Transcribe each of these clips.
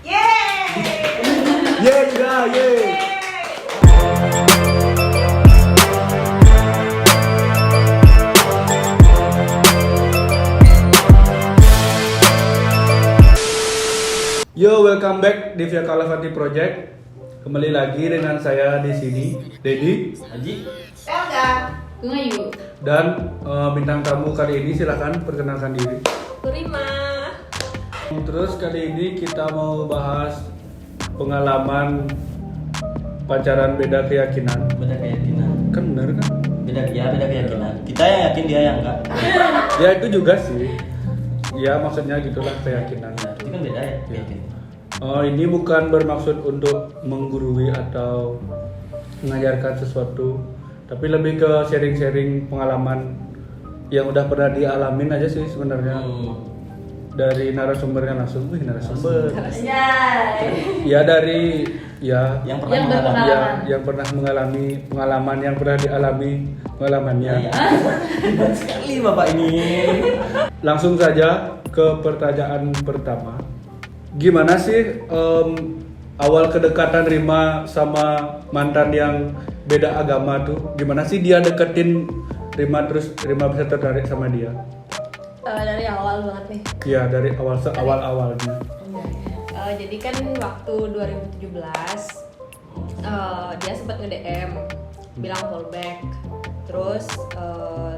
Yeay! Yeay juga, yeay. Yo, welcome back di Via Kalavati Project. Kembali lagi dengan saya di sini, Dedi, Haji, Elga, Ngayu. dan bintang tamu kali ini silahkan perkenalkan diri. Kurima. Terus kali ini kita mau bahas pengalaman pacaran beda keyakinan. beda keyakinan. Kan bener kan? Beda keyakinan. Kita yang yakin, dia yang enggak. Ya itu juga sih. Ya maksudnya gitulah keyakinan. Nah, itu kan beda ya keyakinan. Ini bukan bermaksud untuk menggurui atau mengajarkan sesuatu, tapi lebih ke sharing-sharing pengalaman yang udah pernah dialamin aja sih sebenarnya. Dari narasumbernya langsung, narasumber. Ya dari ya Yang pernah Yang mengalami. berpengalaman. yang pernah mengalami pengalaman yang pernah dialami pengalamannya. Ya. Hebat sekali Bapak ini. Langsung saja ke pertanyaan pertama. Gimana sih awal kedekatan Rima sama mantan yang beda agama tuh? Gimana sih dia deketin Rima terus Rima bisa tertarik sama dia? Dari awal banget nih. Ya dari awal-awalnya. Jadi kan waktu 2017 dia sempat nge-DM bilang fallback. Terus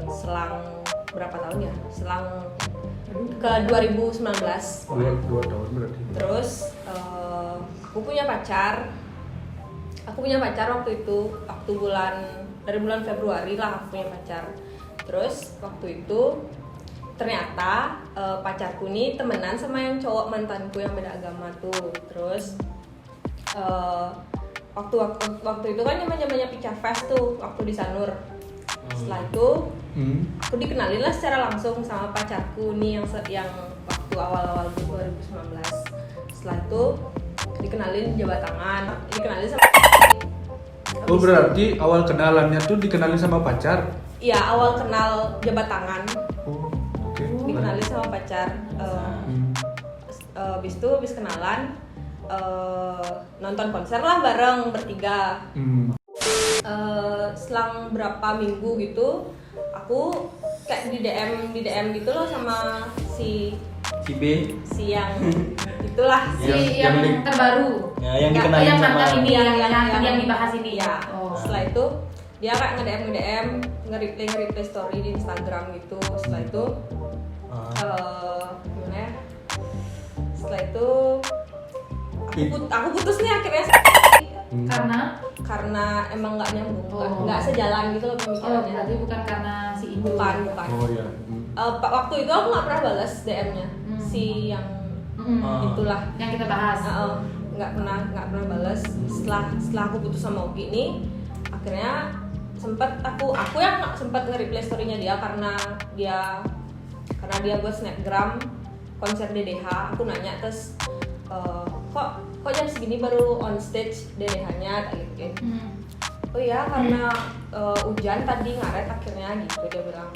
selang berapa tahun ya? Selang ke 2019. Dua tahun berarti. Terus aku punya pacar waktu itu, dari bulan Februari lah aku punya pacar. Terus waktu itu ternyata pacarku nih temenan sama yang cowok mantanku yang beda agama tuh. Terus waktu itu kan namanya Pica Fest tuh waktu di Sanur. Setelah itu aku dikenalin lah secara langsung sama pacarku nih yang waktu awal-awal 2019. Setelah itu dikenalin jabat tangan, dikenalin sama Oh berarti awal kenalannya tuh dikenalin sama pacar? Iya, awal kenal jabat tangan, Oh oke. dikenalin sama pacar. Habis kenalan nonton konser lah bareng bertiga. Selang berapa minggu gitu aku kayak di DM gitu loh sama si B. yang itulah Yang terbaru. Ya, yang dikenalin yang sama mantan ini yang dibahas ini. ya. Oh. Setelah itu dia kayak nge-DM nge-reply story di Instagram gitu. Setelah itu gimana ya? Setelah itu aku putus nih akhirnya karena emang nggak nyambung, nggak sejalan gitu loh pemikirannya. Berarti bukan karena si itu. Bukan. Oh ya. Waktu itu aku nggak pernah balas DM-nya si yang itulah Yang kita bahas. nggak pernah balas. Setelah aku putus sama Ogi nih, akhirnya aku yang sempat nge-reply story-nya dia karena dia buat snapgram konser DDH. Aku nanya terus kok jam segini baru on stage DDH-nya gitu. Oh ya karena hujan tadi ngaret akhirnya gitu dia bilang.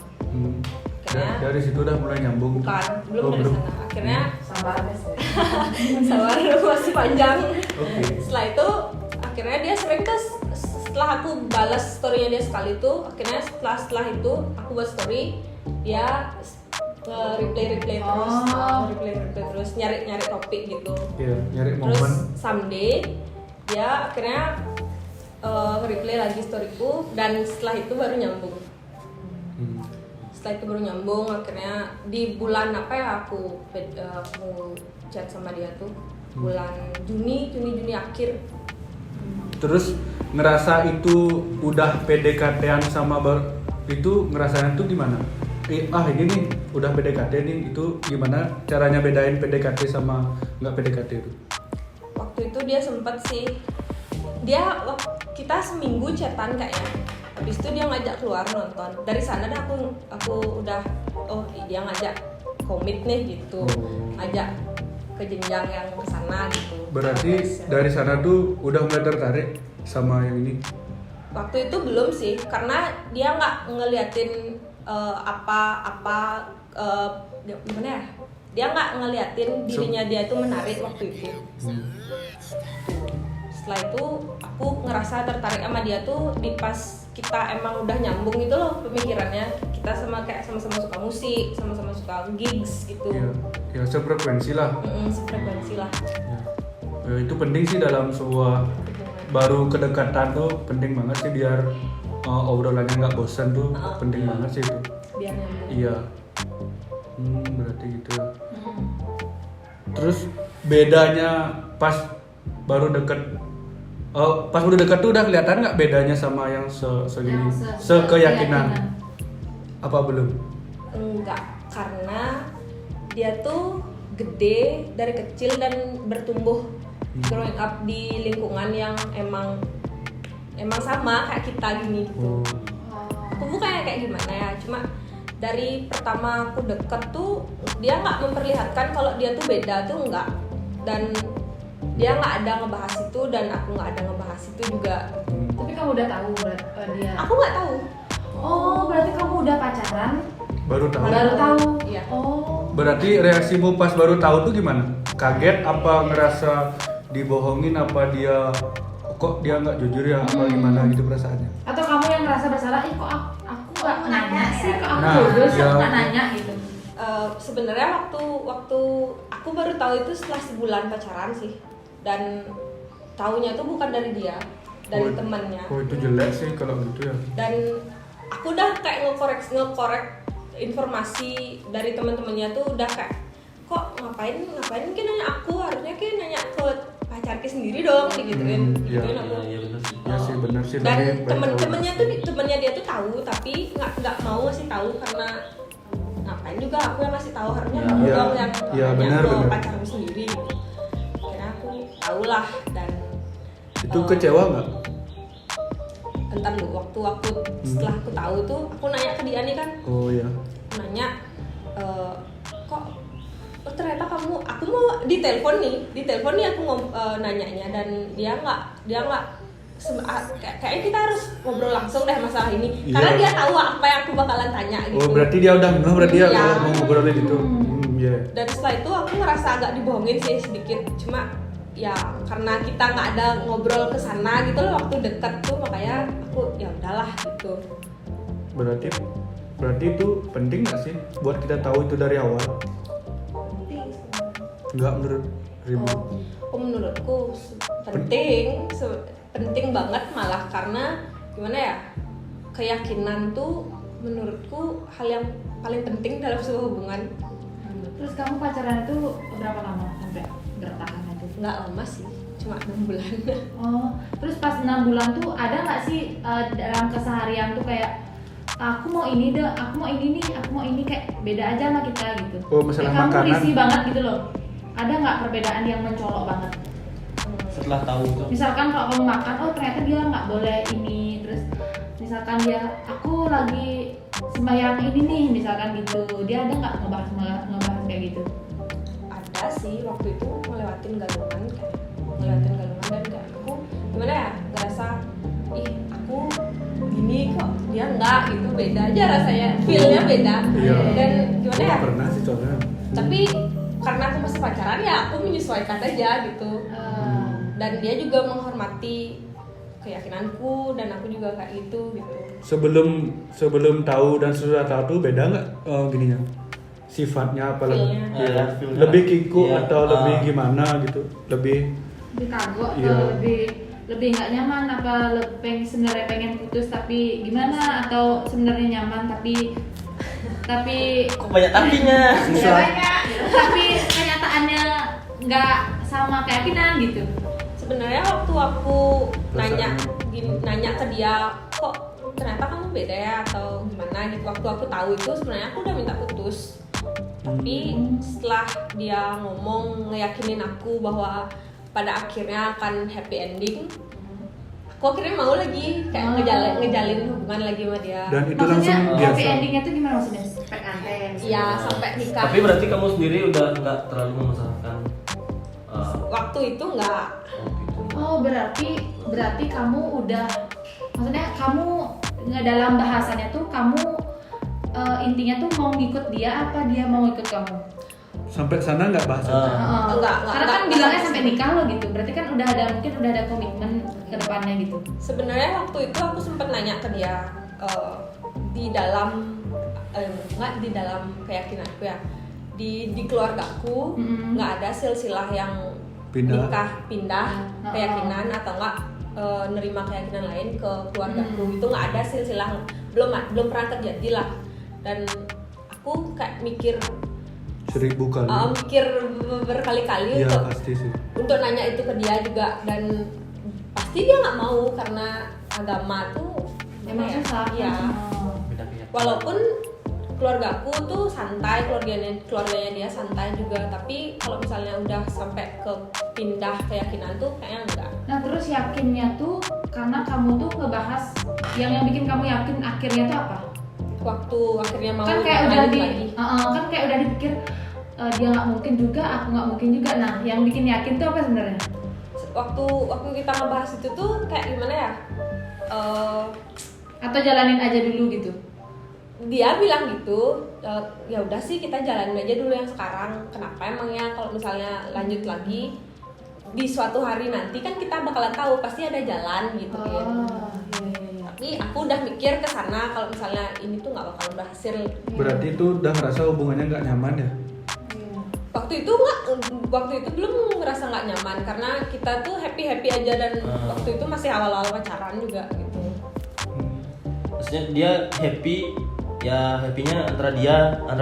Akhirnya Dari situ udah mulai nyambung. bukan belum Oh, dari belum. sana. Akhirnya Sabar sabar masih panjang. Oke. Setelah itu akhirnya dia sering setelah aku balas story-nya dia sekali itu, akhirnya setelah itu aku buat story dia reply terus nyari topik gitu. Iya, nyari Terus momen. someday dia akhirnya reply lagi storyku dan setelah itu baru nyambung. Akhirnya di bulan apa ya aku chat sama dia tuh bulan Juni akhir. Terus ngerasa itu udah PDKT-an sama itu ngerasanya tuh gimana? Ini nih udah PDKT nih, itu gimana caranya bedain PDKT sama nggak PDKT itu? Waktu itu dia sempet sih kita seminggu chatan kayaknya. Habis itu dia ngajak keluar nonton. Dari sana dah aku udah dia ngajak komit nih gitu. Ngajak ke jenjang yang kesana gitu. Berarti dari sana tuh udah mulai tertarik sama yang ini? Waktu itu belum sih, karena dia nggak ngeliatin gimana ya? dia nggak ngeliatin dirinya dia itu menarik waktu itu. Setelah itu aku ngerasa tertarik sama dia tuh di pas kita emang udah nyambung gitu loh pemikirannya, kita sama-sama suka musik, sama-sama suka gigs gitu. Ya sefrekuensi lah. Sefrekuensi lah. Ya, itu penting sih dalam sebuah baru kedekatan tuh, penting banget sih biar obrolannya nggak bosan tuh, penting banget sih itu. Biar nyambung. Iya. Berarti gitu. Terus bedanya pas baru deket, pas udah deket tuh udah kelihatan nggak bedanya sama yang segini, sekeyakinan? Apa belum? Enggak, karena dia tuh gede dari kecil dan bertumbuh growing up di lingkungan yang emang sama kayak kita gini gitu. Aku bukannya kayak gimana ya, cuma dari pertama aku deket tuh dia nggak memperlihatkan kalau dia tuh beda tuh enggak, dan dia nggak ada ngebahas itu dan aku nggak ada ngebahas itu juga. Tapi kamu udah tahu dia? Aku nggak tahu. Oh, berarti kamu udah pacaran? Baru tahu. Baru tahu. Iya. Oh. Berarti reaksimu pas baru tahu tuh gimana? Kaget apa ngerasa dibohongin, apa dia kok dia nggak jujur ya, apa gimana gitu perasaannya? Atau kamu yang merasa bersalah, kok aku nggak nanya sih, kok aku Nah, bodoh sih ya. nggak nanya gitu. Sebenarnya waktu aku baru tahu itu setelah sebulan pacaran sih, dan taunya tuh bukan dari dia, dari temannya. Oh itu jelek sih kalau gitu ya. Dan aku udah kayak ngekorek informasi dari teman-temannya tuh udah kayak, kok ngapain ki nanya aku, harusnya ki nanya ke pacarki sendiri dong, digituin. Iya. Gituin aku. Iya benar sih. Iya sih benar sih. Dan lebih baik temennya tahu. tuh temennya dia tuh tahu, tapi nggak mau ngasih tahu karena ngapain juga aku yang ngasih tahu, harusnya Ya, kamu iya. dong yang Iya, nanya benar, ke benar. pacarmu sendiri gitu. Akhirnya aku tahu lah, dan Itu kecewa nggak? entar lu waktu setelah aku tahu tuh aku nanya ke dia nih kan, Oh iya. aku nanya kok ternyata aku mau di telepon nih aku nanyanya, dan dia nggak kayaknya kita harus ngobrol langsung deh masalah ini. Iya. Karena dia tahu apa yang aku bakalan tanya gitu. Oh berarti dia udah berarti dia Iya. mau ngobrolin itu. Iya. Dan setelah itu aku ngerasa agak dibohongin sih sedikit, cuma ya karena kita nggak ada ngobrol ke sana gitu loh waktu deket tuh, makanya aku ya udahlah gitu. Berarti itu penting nggak sih buat kita tahu itu dari awal? Nggak menurut Ribu? Menurutku penting banget, malah karena gimana ya, keyakinan tuh menurutku hal yang paling penting dalam sebuah hubungan. Terus kamu pacaran itu berapa lama sampai bertahan itu? Nggak lama sih, cuma 6 bulan. Oh, terus pas 6 bulan tuh ada nggak sih dalam keseharian tuh kayak aku mau ini deh, aku mau ini nih, aku mau ini, kayak beda aja sama kita gitu. Oh, masalah kayak makanan. kamu risih banget gitu loh. Ada nggak perbedaan yang mencolok banget? Setelah tahu tuh. Misalkan kalau kamu makan, oh ternyata dia nggak boleh ini, terus misalkan dia, aku lagi sembahyang ini nih, misalkan gitu, dia ada nggak ngebahas kayak gitu? Ada sih, waktu itu ngelewatin galungan dan kayak aku gimana ya, ngerasa aku gini kok dia enggak gitu, beda aja rasanya, feelnya beda. Iya. Dan gimana ya, Pernah sih soalnya. tapi karena aku masih pacaran ya aku menyesuaikan aja gitu. Dan dia juga menghormati keyakinanku dan aku juga kayak gitu. Sebelum tahu dan sudah tahu tuh beda nggak gininya? Sifatnya apa lebih? Feel-nya. Iya. Feel-nya. Lebih kiku Iya. atau lebih gimana gitu? Lebih Kagok Iya. atau lebih nggak nyaman, apa sebenarnya pengen putus tapi gimana, atau sebenarnya nyaman tapi Kok banyak tapinya? susah. tapi kenyataannya nggak sama keyakinan gitu. Sebenarnya waktu aku nanya Perasaannya. nanya ke dia, kok ternyata kamu beda ya atau gimana gitu, waktu aku tahu itu sebenarnya aku udah minta putus. Tapi setelah dia ngomong ngeyakinin aku bahwa pada akhirnya akan happy ending, aku akhirnya mau lagi kayak ngejalin hubungan lagi sama dia. Dan itu Maksudnya langsung happy biasa. endingnya tuh gimana maksudnya? PKT. Iya, sampai nikah. Tapi berarti kamu sendiri udah nggak terlalu memasarkan. Waktu itu enggak. Gitu. Oh, berarti kamu udah, maksudnya kamu nggak, dalam bahasannya tuh kamu intinya tuh mau ngikut dia apa dia mau ikut kamu? sampai sana nggak bahas tentang Enggak, Karena kan enggak. bilangnya sampai nikah lo gitu. Berarti kan mungkin udah ada komitmen ke depannya gitu. Sebenarnya waktu itu aku sempat nanya ke dia di dalam nggak di dalam keyakinanku ya, di keluargaku nggak ada silsilah yang pindah keyakinan atau nggak nerima keyakinan lain ke keluargaku. Itu nggak ada silsilah, belum pernah terjadi lah. Dan aku kayak mikir seribu kali. mikir berkali-kali Iya untuk pasti sih. untuk nanya itu ke dia juga, dan pasti dia nggak mau karena agama tuh Emang gimana ya? susah. Iya. Beda keyakinan. Walaupun keluargaku tuh santai, keluarganya dia santai juga, tapi kalau misalnya udah sampai ke pindah keyakinan tuh kayaknya enggak. Nah terus yakinnya tuh karena kamu tuh ngebahas yang bikin kamu yakin akhirnya tuh apa? Waktu akhirnya mau Kan kayak udah lanjut lagi. kan kayak udah dipikir dia nggak mungkin juga, aku nggak mungkin juga. Nah yang bikin yakin tuh apa sebenarnya? Waktu kita ngebahas itu tuh kayak gimana ya? Atau jalanin aja dulu gitu? Dia bilang gitu, ya udah sih kita jalanin aja dulu yang sekarang. Kenapa emangnya kalau misalnya lanjut lagi di suatu hari nanti kan kita bakalan tahu, pasti ada jalan gitu ya. Iya. Tapi aku udah mikir ke sana kalau misalnya ini tuh nggak bakalan berhasil. Berarti itu udah ngerasa hubungannya nggak nyaman ya? Iya. Waktu itu belum ngerasa nggak nyaman karena kita tuh happy aja, dan waktu itu masih awal-awal pacaran juga gitu. Maksudnya dia happy, ya happynya antara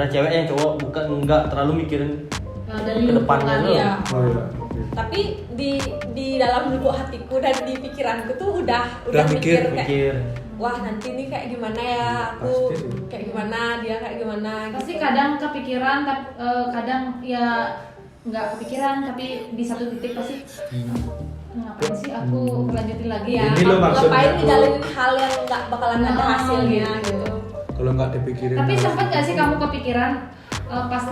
cewek yang cowok, bukan nggak terlalu mikirin Dari ke depannya hubungan, tuh. iya. Oh iya. Tapi di dalam lubuk hatiku dan di pikiranku tuh udah mikir, mikir kayak, Mikir. wah nanti nih kayak gimana ya, aku Pasti sih. kayak gimana, dia kayak gimana Pasti gitu. kadang kepikiran, tapi kadang ya nggak kepikiran, tapi di satu titik pasti ngapain sih aku lanjutin lagi ya? Ya, Ini lo maksudnya ngapain tuh. ngejalanin hal yang nggak bakalan ada Nah, hasilnya gitu. gitu. Kalau nggak dipikirin. Tapi harus- sempat nggak sih kamu kepikiran pas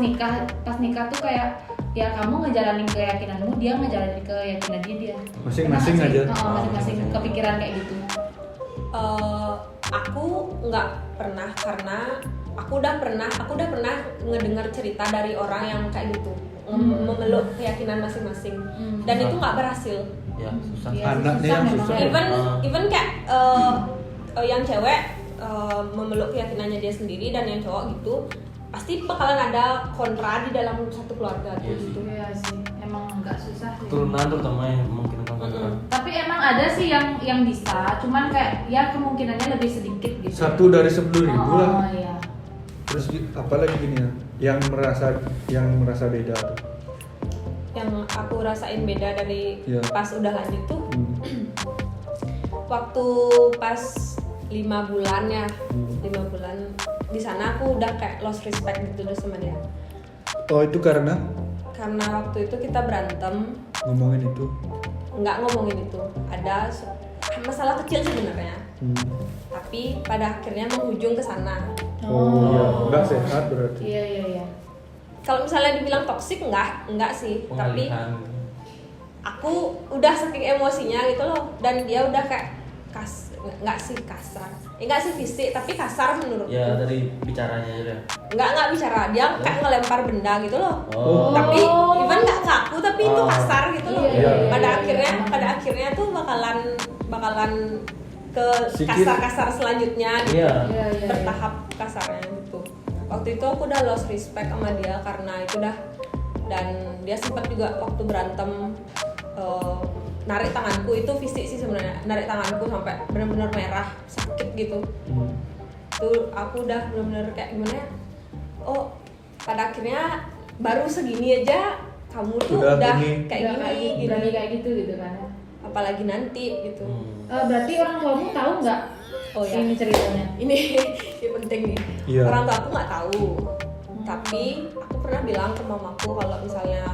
nikah tuh kayak ya kamu ngejalanin keyakinanmu, dia ngejalanin keyakinan dia. Masing-masing Pernah nggak aja. sih? Masing-masing kepikiran kayak gitu. Aku nggak pernah, karena aku udah pernah ngedengar cerita dari orang yang kayak gitu, memeluk keyakinan masing-masing, dan itu nggak berhasil. Ya susah. Iya, Anaknya yang memang susah. ya. Even kayak yang cewek memeluk keyakinannya dia sendiri, dan yang cowok gitu pasti bakalan ada kontra di dalam satu keluarga Iya gitu. Iya sih, emang nggak susah sih. Turunan terutama yang mungkin kontra. Tapi emang ada sih yang bisa, cuman kayak ya kemungkinannya lebih sedikit gitu. 1 dari 10.000 lah. Oh iya. Terus apalagi gini ya, yang merasa beda tuh. Yang aku rasain beda dari Iya. pas udah lanjut tuh, waktu pas 5 bulan ya, 5 bulan di sana aku udah kayak lost respect gitu deh sama dia. Oh itu karena Karena waktu itu kita berantem, ngomongin itu. nggak ngomongin itu, ada masalah kecil sebenarnya, tapi pada akhirnya menghujung ke sana. Oh iya, nggak sehat berarti. Iya. Kalau misalnya dibilang toksik, enggak sih, tapi Pengalihan. aku udah saking emosinya gitu loh, dan dia udah kayak nggak sih kasar, nggak sih fisik tapi kasar menurutku. Ya dari bicaranya aja deh. nggak bicara, dia kayak ngelempar benda gitu loh. Oh. Tapi even nggak ke aku, tapi itu kasar gitu loh. Iya, Pada akhirnya tuh bakalan ke Sikit. kasar selanjutnya gitu. Iya. Iya. Bertahap kasarnya gitu. Waktu itu aku udah lost respect sama dia karena itu dah, dan dia sempat juga waktu berantem narik tanganku, itu fisik sih sebenarnya, narik tanganku sampai benar-benar merah, sakit gitu. Tuh aku udah benar-benar kayak gimana ya, oh pada akhirnya baru segini aja kamu tuh Udah udah gini. kayak gini, berani kayak gitu kan. apalagi nanti gitu. Berarti orang tuamu tahu nggak? Oh ya, Ini ceritanya. ini penting nih. Iya. Orang tua aku nggak tahu, tapi aku pernah bilang ke mamaku kalau misalnya,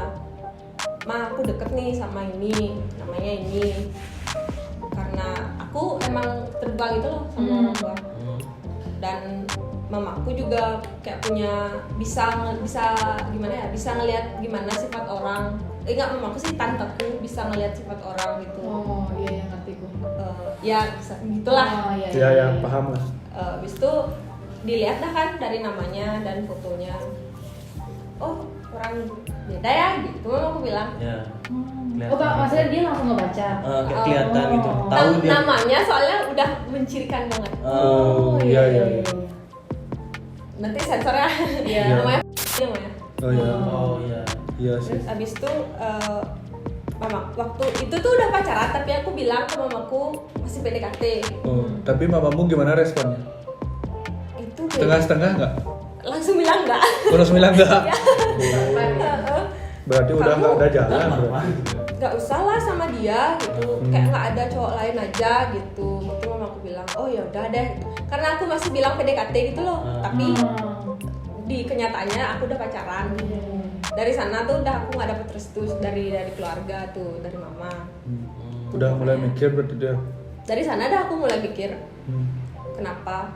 ma aku deket nih sama ini, namanya ini, karena aku emang terbuka gitu loh sama orang tua. Dan mamaku juga kayak punya bisa gimana ya, bisa ngelihat gimana sifat orang. Enggak, mamaku sih, tanteku bisa ngelihat sifat orang gitu. Oh iya, ngerti gue. Ya gitulah. Oh, iya. Ya ya paham lah. Habis itu dilihat dah kan dari namanya dan fotonya. Oh orang beda ya gitu aku bilang. Ya. Oh, maksudnya dia langsung ngebaca. Kayak kelihatan gitu. Tahu Tahu dia. namanya soalnya udah mencirikan banget. Iya. Nanti sensornya Iya. namanya namanya. Oh iya. Oh iya. Iya sih. Terus abis itu mama waktu itu tuh udah pacaran tapi aku bilang ke mamaku masih PDKT. Oh, tapi mamamu gimana responnya? Itu Setengah-setengah nggak? langsung bilang enggak. Terus bilang nggak? Heeh. Berarti udah nggak ada jalan berarti. Nggak usah lah sama dia gitu, kayak nggak ada cowok lain aja gitu. Itu mamaku bilang oh ya udah deh gitu. Karena aku masih bilang PDKT gitu loh, tapi di kenyataannya aku udah pacaran. Dari sana tuh udah aku nggak dapet restu dari keluarga tuh, dari mama. Udah mulai mikir berarti dia. Dari sana dah aku mulai mikir Hmm. kenapa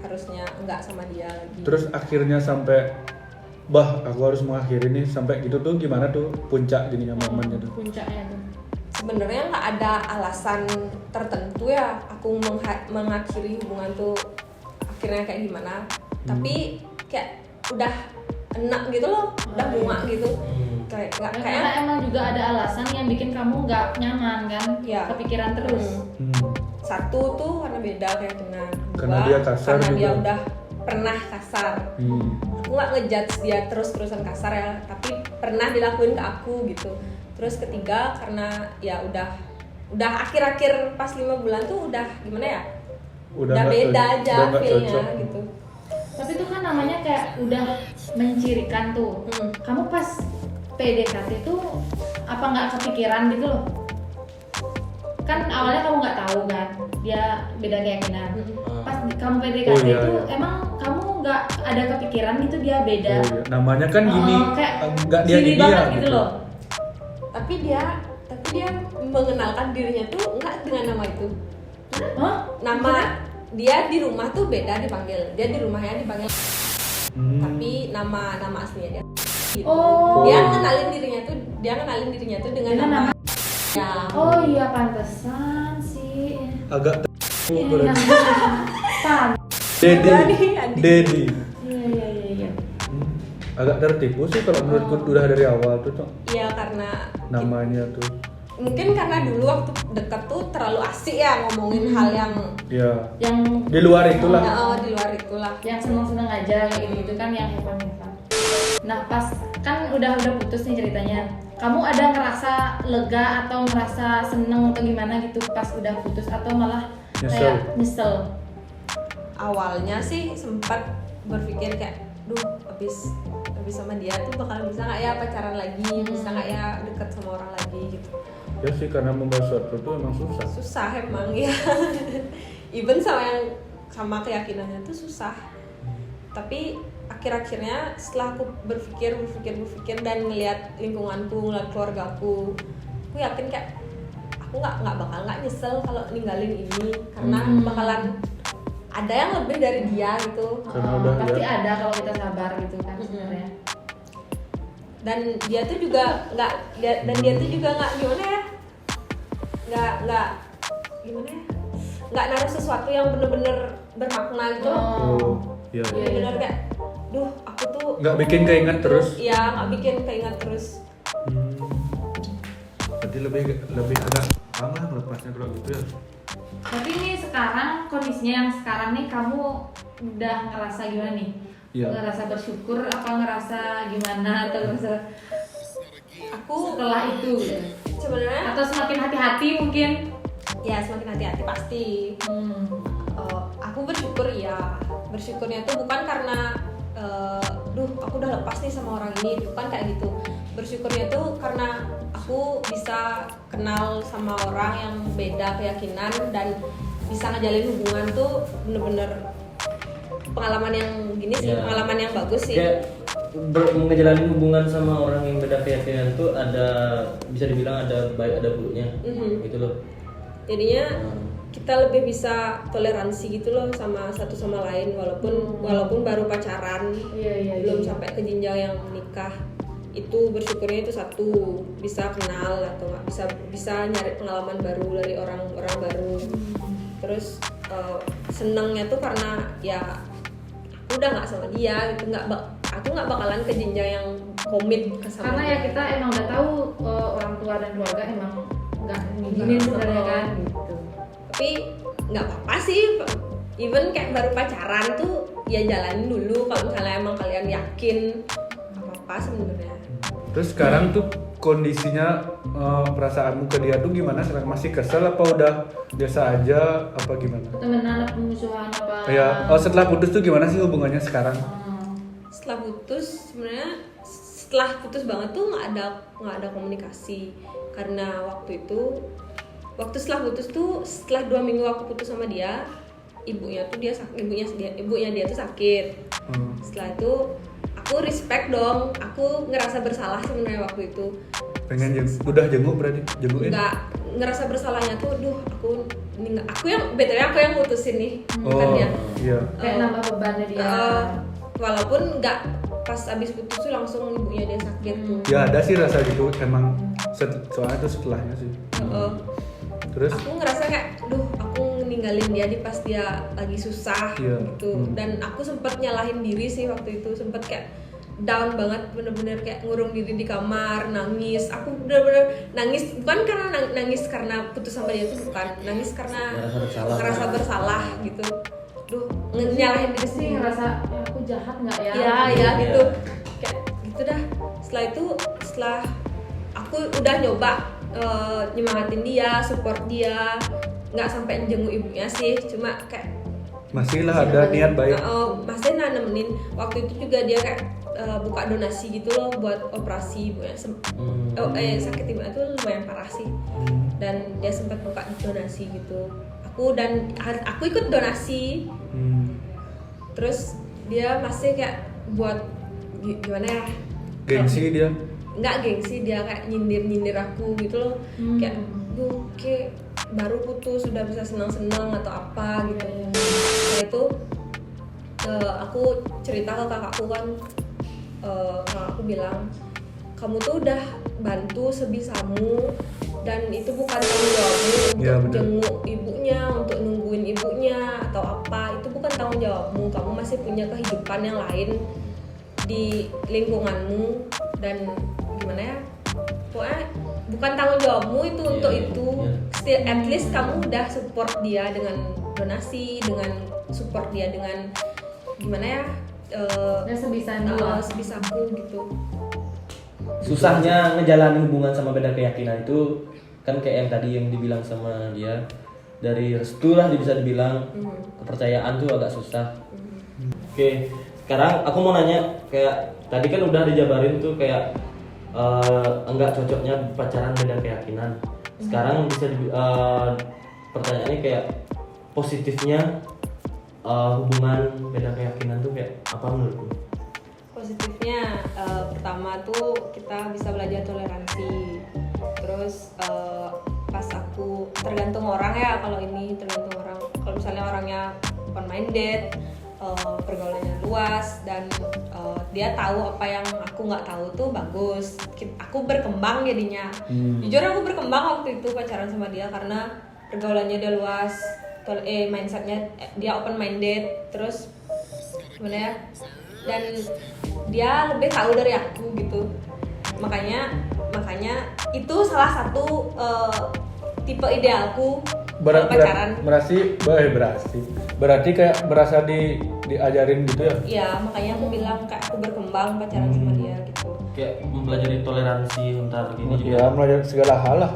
harusnya enggak sama dia lagi. Terus akhirnya sampai aku harus mengakhiri nih sampai gitu tuh gimana tuh puncak gininya momennya tuh. Puncaknya tuh. Sebenarnya nggak ada alasan tertentu ya aku mengakhiri hubungan tuh akhirnya kayak gimana. Tapi kayak udah enak gitu loh, udah muak gitu. Kayak nggak kayak Karena emang juga ada alasan yang bikin kamu nggak nyaman kan? Iya. Kepikiran terus. Satu tuh karena beda keyakinan. Karena Dua, dia kasar karena dia juga. udah pernah kasar. Aku nggak ngejudge dia terus-terusan kasar ya, tapi pernah dilakuin ke aku gitu. Terus ketiga karena ya udah akhir-akhir pas 5 bulan tuh udah gimana ya? Udah nggak beda cocok, aja udah nggak feel-nya cocok. gitu. Tapi itu kan namanya kayak udah mencirikan tuh. Kamu pas PDKT tuh apa nggak kepikiran gitu loh? Kan awalnya kamu nggak tahu kan dia beda keyakinan. Pas kamu PDKT Oh, iya, tuh iya. emang kamu nggak ada kepikiran gitu dia beda. Oh, iya. Namanya kan gini, kayak nggak dia ciri di dia banget gitu loh. Tapi dia mengenalkan dirinya tuh nggak dengan nama itu. Hah? Nama dia di rumah tuh beda dipanggil. Dia di rumahnya dipanggil tapi nama aslinya dia gitu. Oh. Dia ngenalin dirinya tuh dengan Dengan nama nama. ya. Oh iya pantesan sih. agak Iya, berarti. Pan. Dedi. Adi. Dedi. Iya. Agak tertipu sih kalau menurutku udah dari awal tuh Cok. Iya karena Namanya tuh. mungkin karena dulu waktu deket tuh terlalu asik ya ngomongin hal yang Ya. Yang Di luar itulah. di luar itulah. yang seneng-seneng aja kayak gitu kan yang hebat. Nah pas kan udah putus nih ceritanya, kamu ada ngerasa lega atau ngerasa seneng atau gimana gitu pas udah putus atau malah kayak nyesel? Awalnya sih sempat berpikir kayak, duh habis sama dia tuh bakal bisa nggak ya pacaran lagi, bisa nggak ya deket sama orang lagi gitu. Ya sih karena membahas sesuatu tuh emang susah. Susah emang ya. Even sama keyakinannya tuh susah. Tapi akhir-akhirnya setelah aku berpikir dan ngelihat lingkunganku, ngelihat keluargaku, aku yakin kayak aku nggak nyesel kalau ninggalin ini karena bakalan ada yang lebih dari dia gitu. Karena udah pasti ya. ada kalau kita sabar gitu kan sebenarnya. Dan dia tuh juga nggak gimana ya, nggak gimana ya, nggak naruh sesuatu yang bener-bener bermakna gitu loh. Oh, iya. Iya. Bener kayak, duh aku tuh Nggak bikin keinget terus. Iya, nggak bikin keinget terus. Jadi lebih agak lama melepasnya kalau gitu ya. Tapi ini sekarang kondisinya yang sekarang nih kamu udah ngerasa gimana nih? Iya. Ngerasa bersyukur apa ngerasa gimana atau ngerasa Aku setelah itu gitu? sebenarnya Atau semakin hati-hati mungkin? ya semakin hati-hati pasti. Aku bersyukur ya. Bersyukurnya tuh bukan karena duh aku udah lepas nih sama orang ini, bukan kayak gitu. Bersyukurnya tuh karena aku bisa kenal sama orang yang beda keyakinan dan bisa ngejalin hubungan tuh bener-bener pengalaman yang gini sih, Ya. pengalaman yang bagus sih. Kayak ngejalanin hubungan sama orang yang beda keyakinan tuh ada, bisa dibilang ada baik ada buruknya. Gitu loh. Jadinya kita lebih bisa toleransi gitu loh sama satu sama lain walaupun baru pacaran, Iya. belum sampai ke jenjang yang nikah. Itu bersyukurnya itu satu, bisa kenal atau nggak bisa nyari pengalaman baru dari orang-orang baru. Terus senengnya tuh karena ya aku udah nggak sama dia gitu, aku nggak bakalan ke jenjang yang komit ke sama Karena ya kita emang udah tahu orang tua dan keluarga emang nggak ngizinin sebenarnya kan gitu. Tapi nggak apa-apa sih, even kayak baru pacaran tuh ya jalanin dulu kalau misalnya emang kalian yakin, nggak apa-apa sebenarnya. Terus sekarang tuh kondisinya perasaanmu ke dia tuh gimana sekarang? Masih kesel apa udah biasa aja apa gimana? Temenan apa musuhan apa? Ya, setelah putus tuh gimana sih hubungannya sekarang? Setelah putus sebenarnya setelah putus banget tuh nggak ada komunikasi, karena waktu setelah putus tuh setelah 2 minggu aku putus sama dia, ibunya dia tuh sakit. Setelah itu aku respect dong, aku ngerasa bersalah sebenarnya waktu itu. Pengen udah jenguk berarti jengukin? Nggak ngerasa bersalahnya tuh, aku yang mutusin nih, bukan dia. Iya. Kayak nambah bebannya dia. Walaupun nggak pas abis putus tuh langsung ibunya dia sakit tuh. Ya ada sih rasa gitu emang soalnya tuh setelahnya sih. Terus Aku ngerasa kayak, aku ninggalin dia di pas dia lagi susah gitu. Dan aku sempet nyalahin diri sih waktu itu, sempet kayak down banget, bener-bener kayak ngurung diri di kamar, nangis. Aku bener-bener nangis, bukan karena nangis karena putus sama dia tuh, bukan. Nangis karena ngerasa bersalah gitu. Nyalahin diri sih, ngerasa aku jahat nggak ya? Iya gitu. Kayak gitu dah. Setelah aku udah nyoba nyemangatin dia, support dia, nggak sampai jenguk ibunya sih, cuma kayak masih lah ada niat baik. Masih nemenin. Waktu itu juga dia kayak buka donasi gitu loh buat operasi ibunya. Sakit ibunya tuh lumayan parah sih. Dan dia sempat buka donasi gitu. Aku ikut donasi. Terus dia masih kayak buat gimana ya? Gengsi dia. Nggak gengsi, dia kayak nyindir aku gitu loh. Kayak kayak baru putus sudah bisa senang-senang atau apa gitu. Setelah itu aku cerita ke kakakku kan, kakakku bilang, kamu tuh udah bantu sebisamu dan itu bukan tanggung jawabmu untuk jenguk ibunya, untuk nungguin ibunya atau apa, itu bukan tanggung jawabmu. Kamu masih punya kehidupan yang lain di lingkunganmu dan gimana ya, pokoknya bukan tanggung jawabmu itu untuk itu. Still, at least kamu udah support dia dengan donasi, dengan support dia dengan gimana ya, sebisaku gitu. Susahnya ngejalanin hubungan sama beda keyakinan itu kan kayak yang tadi yang dibilang sama dia, dari restu lah bisa dibilang, kepercayaan tuh agak susah. Oke, sekarang aku mau nanya, kayak tadi kan udah dijabarin tuh kayak enggak cocoknya pacaran beda keyakinan. Sekarang bisa pertanyaannya kayak positifnya hubungan beda keyakinan tuh kayak apa menurutku? Positifnya pertama tuh kita bisa belajar toleransi. Terus pas aku tergantung orang ya, kalau ini tergantung orang. Kalau misalnya orangnya open minded, pergaulannya luas dan dia tahu apa yang aku nggak tahu tuh bagus. Aku berkembang jadinya. Jujur aku berkembang waktu itu pacaran sama dia karena pergaulannya dia luas, mindsetnya dia open minded, terus gimana ya? Dan dia lebih tahu dari aku gitu. Makanya itu salah satu tipe idealku pacaran. Berarti kayak berasa diajarin gitu ya? Iya, makanya aku bilang kayak aku berkembang pacaran sama dia gitu. Kayak mempelajari toleransi antar gini juga. Ya, belajar segala hal lah.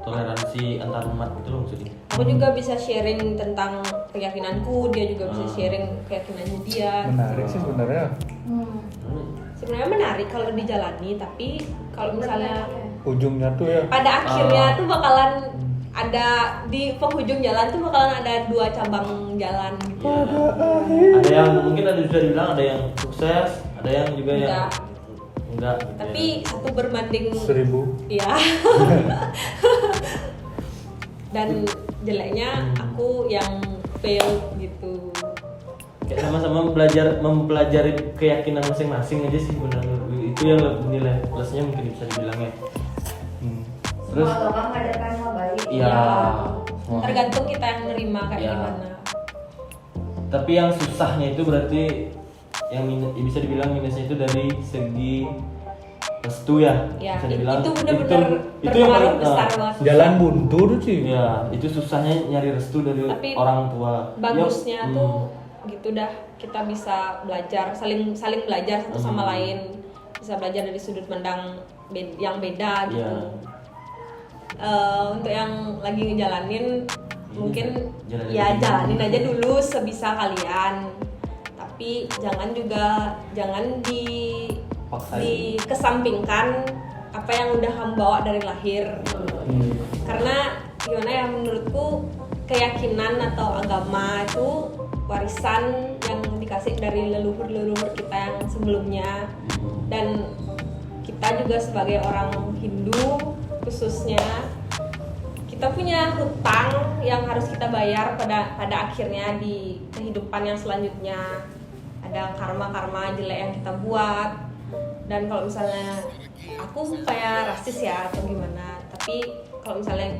Toleransi antar umat gitu loh maksudnya. Aku juga bisa sharing tentang keyakinanku, dia juga bisa sharing keyakinannya dia. Menarik sih sebenarnya. Sebenarnya menarik kalau dijalani, tapi kalau misalnya Ujungnya tuh ya. pada akhirnya tuh bakalan ada di penghujung jalan tuh bakalan ada 2 cabang jalan gitu. Ada yang mungkin ada bisa dibilang ada yang sukses, ada yang juga yang enggak gitu. Tapi satu berbanding 1000. Iya. Dan jeleknya aku yang fail gitu. Kayak sama-sama mempelajari keyakinan masing-masing aja sih benar. Itu yang nilai plusnya mungkin bisa dibilang ya. Terus semua orang mengajarkan hal baik. iya. Tergantung kita yang nerima kayak Iya. gimana. Tapi yang susahnya itu berarti yang bisa dibilang minusnya itu dari segi restu ya, Ya, bisa dibilang. itu benar-benar itu yang berpengaruh paling besar banget. Jalan buntu tuh sih. ya, itu susahnya nyari restu dari Tapi orang tua. Bagusnya Ya, tuh gitu dah, kita bisa belajar, saling belajar satu sama lain, bisa belajar dari sudut pandang yang beda gitu. ya. Untuk yang lagi ngejalanin mungkin jalanin. jalanin aja dulu sebisa kalian, tapi jangan Paksain. dikesampingkan apa yang udah kamu bawa dari lahir. Karena gimana ya, menurutku keyakinan atau agama itu warisan yang dikasih dari leluhur kita yang sebelumnya, dan kita juga sebagai orang Hindu khususnya, kita punya hutang yang harus kita bayar pada akhirnya di kehidupan yang selanjutnya. Ada karma jelek yang kita buat. Dan kalau misalnya aku kayak rasis ya atau gimana, tapi kalau misalnya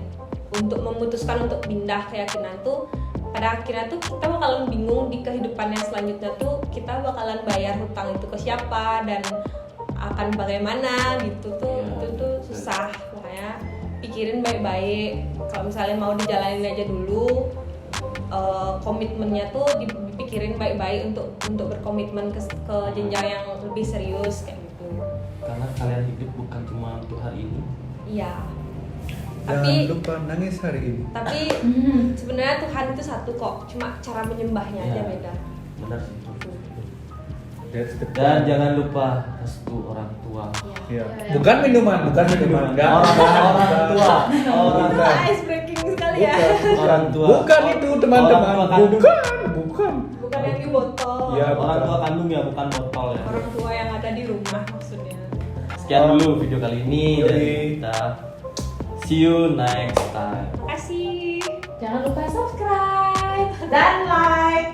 untuk memutuskan untuk pindah keyakinan tuh, pada akhirnya tuh kita bakalan bingung di kehidupan yang selanjutnya tuh kita bakalan bayar hutang itu ke siapa dan akan bagaimana gitu tuh. Itu tuh susah, makanya pikirin baik-baik. Kalau misalnya mau dijalanin aja dulu, komitmennya tuh dipikirin baik-baik untuk berkomitmen ke jenjang yang lebih serius kayak gitu. Karena kalian hidup bukan cuma untuk hari ini. Iya. Jangan Tapi lupa nangis hari ini. sebenarnya Tuhan itu satu kok, cuma cara menyembahnya aja Ya. beda. Benar sih. That's the Dan jangan lupa restu orang tua. Ya. Bukan minuman. Enggak. Orang tua. Itu ice breaking sekali ya. Orang tua. Bukan itu teman-teman. Orang tua kandung. Bukan. Bukan yang di botol. Ya. Orang tua kandung ya, bukan botol ya. Orang tua yang ada di rumah maksudnya. Sekian dulu video kali ini Yoi. dari kita. See you next time. Makasih. Jangan lupa subscribe dan like.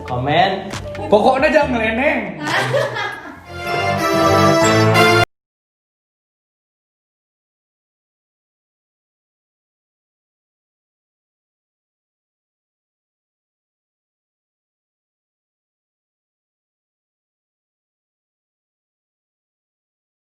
Komen. Pokoknya jangan meleneng.